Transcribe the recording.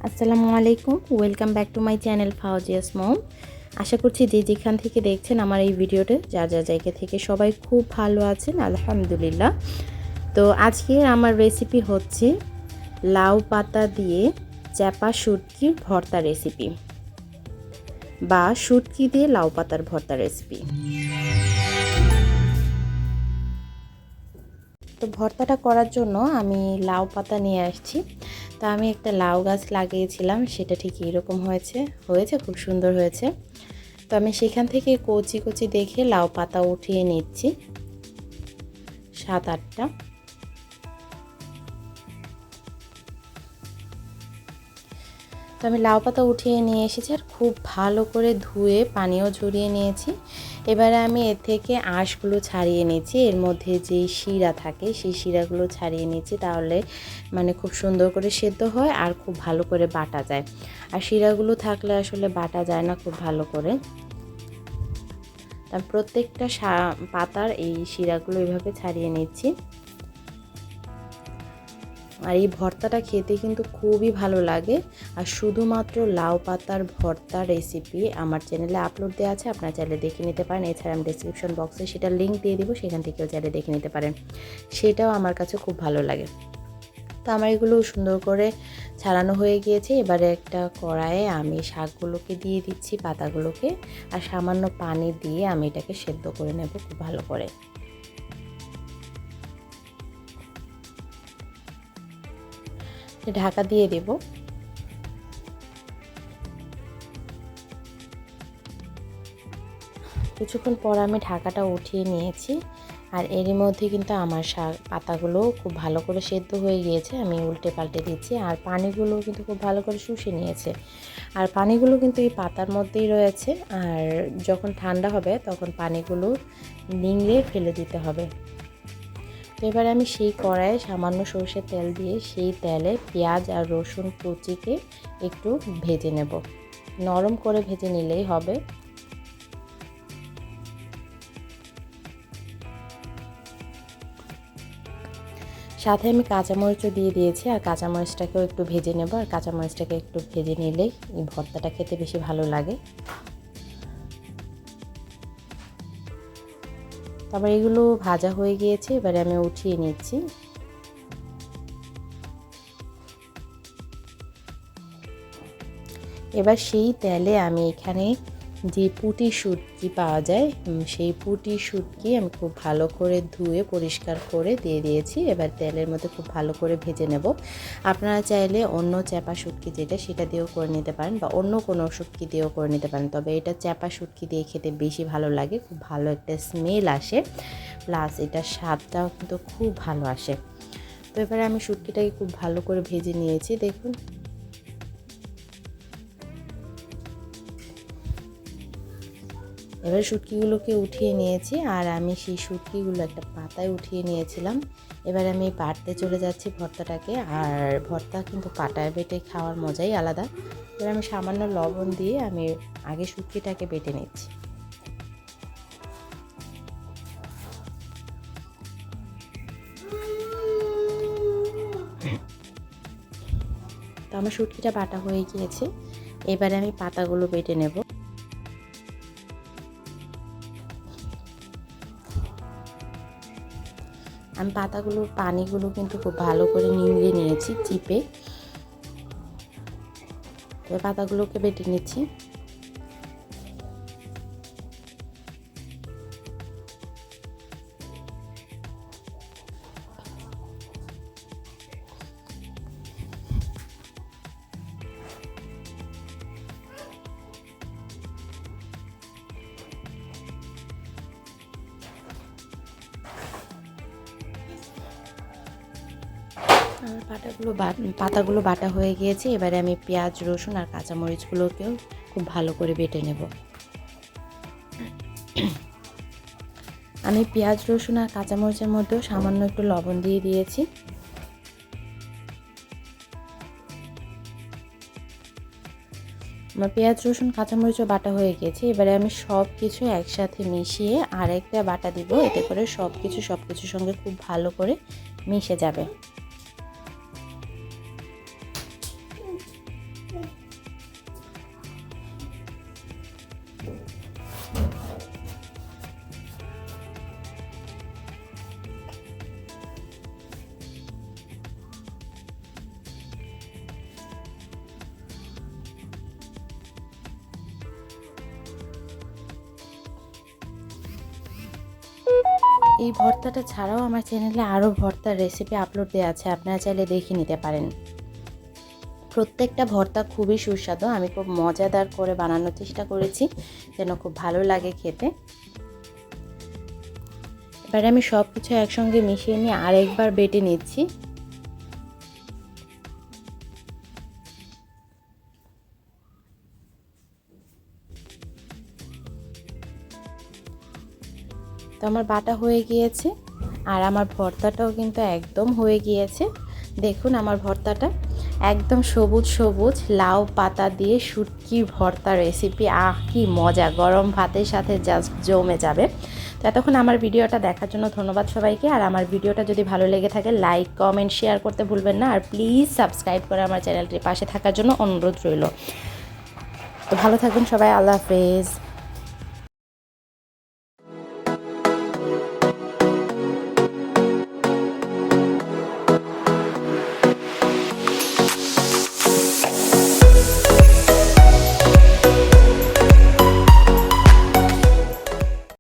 আসসালামু আলাইকুম, welcome back to my channel Fauzia's mom. আশা করছি যে যেখান থেকে দেখছেন আমার এই ভিডিওটা, যার জায়গা থেকে সবাই খুব ভালো আছেন আলহামদুলিল্লাহ। তো আজকে আমার রেসিপি হচ্ছে লাউ পাতা দিয়ে চ্যাপা শুটকির ভর্তা রেসিপি বা শুটকি দিয়ে লাউ পাতার ভর্তা রেসিপি। তো ভর্তাটা করার জন্য আমি লাউ পাতা নিয়ে আসছি। তো আমি একটা লাউ গাছ লাগিয়েছিলাম, সেটা ঠিক এরকম হয়েছে খুব সুন্দর হয়েছে। তো আমি সেখান থেকে কচি কচি দেখে লাউ পাতা উঠিয়ে নিচ্ছি 7-8টা। তো আমি লাউ পাতা উঠিয়ে নিয়ে এসেছি আর খুব ভালো করে ধুয়ে পানিও ঝরিয়ে নিয়েছি। এবারে আমি এর থেকে আঁশগুলো ছাড়িয়ে নিচ্ছি, এর মধ্যে যেই শিরা থাকে সেই শিরাগুলো ছাড়িয়ে নিচ্ছি, তাহলে খুব সুন্দর করে সেদ্ধ হয় আর খুব ভালো করে বাটা যায়। আর শিরাগুলো থাকলে আসলে বাটা যায় না খুব ভালো করে। তার প্রত্যেকটা পাতার এই শিরাগুলো এইভাবে ছাড়িয়ে নিচ্ছি। আর এই ভর্তাটা খেতে কিন্তু খুবই ভালো লাগে। আর শুধুমাত্র লাউ পাতার ভর্তা রেসিপি আমার চ্যানেলে আপলোড দেওয়া আছে, আপনারা চাইলে দেখে নিতে পারেন। এছাড়া আমি ডেসক্রিপশন বক্সে সেটা লিঙ্ক দিয়ে দিব, সেখান থেকেও চাইলে দেখে নিতে পারেন। সেটাও আমার কাছে খুব ভালো লাগে। তো আমার এগুলো সুন্দর করে ছাড়ানো হয়ে গিয়েছে। এবারে একটা কড়াইয়ে আমি শাকগুলোকে দিয়ে দিচ্ছি, পাতাগুলোকে, আর সামান্য পানি দিয়ে আমি এটাকে সেদ্ধ করে নেব খুব ভালো করে। ঢাকা দিয়ে দেব। কিছুক্ষণ পর আমি ঢাকাটা উঠিয়ে নিয়েছি। আর এরই মধ্যে কিন্তু আমার পাতাগুলো খুব ভালো করে সেদ্ধ হয়ে গিয়েছে। আমি উল্টে পাল্টে দিচ্ছি আর পানিগুলো কিন্তু খুব ভালো করে শুষে নিয়েছে। আর পানিগুলো কিন্তু এই পাতার মধ্যেই রয়েছে। আর যখন ঠান্ডা হবে তখন পানিগুলো নিংড়ে ফেলে দিতে হবে। তো এবারে আমি সেই কড়াইয়ে সামান্য সরষের তেল দিয়ে সেই তেলে পেঁয়াজ আর রসুন কুচিকে একটু ভেজে নেব। নরম করে ভেজে নিলেই হবে। সাথে আমি কাঁচামরিচও দিয়ে দিয়েছি, আর কাঁচামরিচটাকেও একটু ভেজে নেব। আর কাঁচামরিচটাকে একটু ভেজে নিলেই এই ভর্তাটা খেতে বেশি ভালো লাগে। তারপর এগুলো ভাজা হয়ে গিয়েছে, এবারে আমি উঠিয়ে নিচ্ছি। এবার সেই তেলে আমি এখানে যে পুঁটি শুটকি পাওয়া যায় সেই পুঁটি শুটকি আমি খুব ভালো করে ধুয়ে পরিষ্কার করে দিয়ে দিয়েছি। এবার তেলের মধ্যে খুব ভালো করে ভেজে নেব। আপনারা চাইলে অন্য চ্যাপা শুটকি যেটা সেটা দিয়েও করে নিতে পারেন, বা অন্য কোনো শুটকি দিয়েও করে নিতে পারেন। তবে এটা চ্যাপা শুটকি দিয়ে খেতে বেশি ভালো লাগে, খুব ভালো একটা স্মেল আসে, প্লাস এটার স্বাদটাও কিন্তু খুব ভালো আসে। তো এবারে আমি শুটকিটাকে খুব ভালো করে ভেজে নিয়েছি, দেখুন। এবার শুটকিগুলোকে উঠিয়ে নিয়েছি, আর আমি সেই শুটকিগুলো একটা পাতায় উঠিয়ে নিয়েছিলাম। এবার আমি বাটতে চলে যাচ্ছি ভর্তাটাকে। আর ভর্তা কিন্তু পাটায় বেটে খাওয়ার মজাই আলাদা। এবার আমি সামান্য লবণ দিয়ে আমি আগে শুটকিটাকে বেটে নিচ্ছি। তো আমার শুটকিটা বাটা হয়ে গিয়েছে। এবারে আমি পাতাগুলো বেটে নেব। আমি পানিগুলো কিন্তু খুব ভালো করে নিংড়ে নিয়েছি চিপে। এবার পাতাগুলোকে বেটে নিচ্ছি। আমার পাতাগুলো বাটা হয়ে গিয়েছে। এবারে আমি পেঁয়াজ রসুন আর কাঁচামরিচগুলোকেও খুব ভালো করে বেটে নেব। আমি পেঁয়াজ রসুন আর কাঁচামরিচের মধ্যেও সামান্য একটু লবণ দিয়ে দিয়েছি। আমার পেঁয়াজ রসুন কাঁচামরিচও বাটা হয়ে গেছে। এবারে আমি সব কিছু একসাথে মিশিয়ে আরেকটা বাটা দিব, এতে করে সব কিছুর সঙ্গে খুব ভালো করে মিশে যাবে। এই ভর্তাটা ছাড়াও আমার চ্যানেলে আরও ভর্তার রেসিপি আপলোড দেওয়া আছে, আপনারা চাইলে দেখে নিতে পারেন। প্রত্যেকটা ভর্তা খুবই সুস্বাদু, আমি খুব মজাদার করে বানানোর চেষ্টা করেছি যেন খুব ভালো লাগে খেতে। এবারে আমি সব কিছু একসঙ্গে মিশিয়ে নিয়ে আরেকবার বেটে নিচ্ছি। তো আমার বাটা হয়ে গিয়েছে আর আমার ভর্তাটাও কিন্তু একদম হয়ে গিয়েছে। দেখুন আমার ভর্তাটা একদম সবুজ সবুজ লাউ পাতা দিয়ে শুটকির ভর্তা রেসিপি। কি মজা, গরম ভাতের সাথে জাস্ট জমে যাবে। তো এতক্ষণ আমার ভিডিওটা দেখার জন্য ধন্যবাদ সবাইকে। আর আমার ভিডিওটা যদি ভালো লেগে থাকে লাইক কমেন্ট শেয়ার করতে ভুলবেন না। আর প্লিজ সাবস্ক্রাইব করে আমার চ্যানেলটির পাশে থাকার জন্য অনুরোধ রইল। তো ভালো থাকবেন সবাই, আল্লাহ হাফেজ।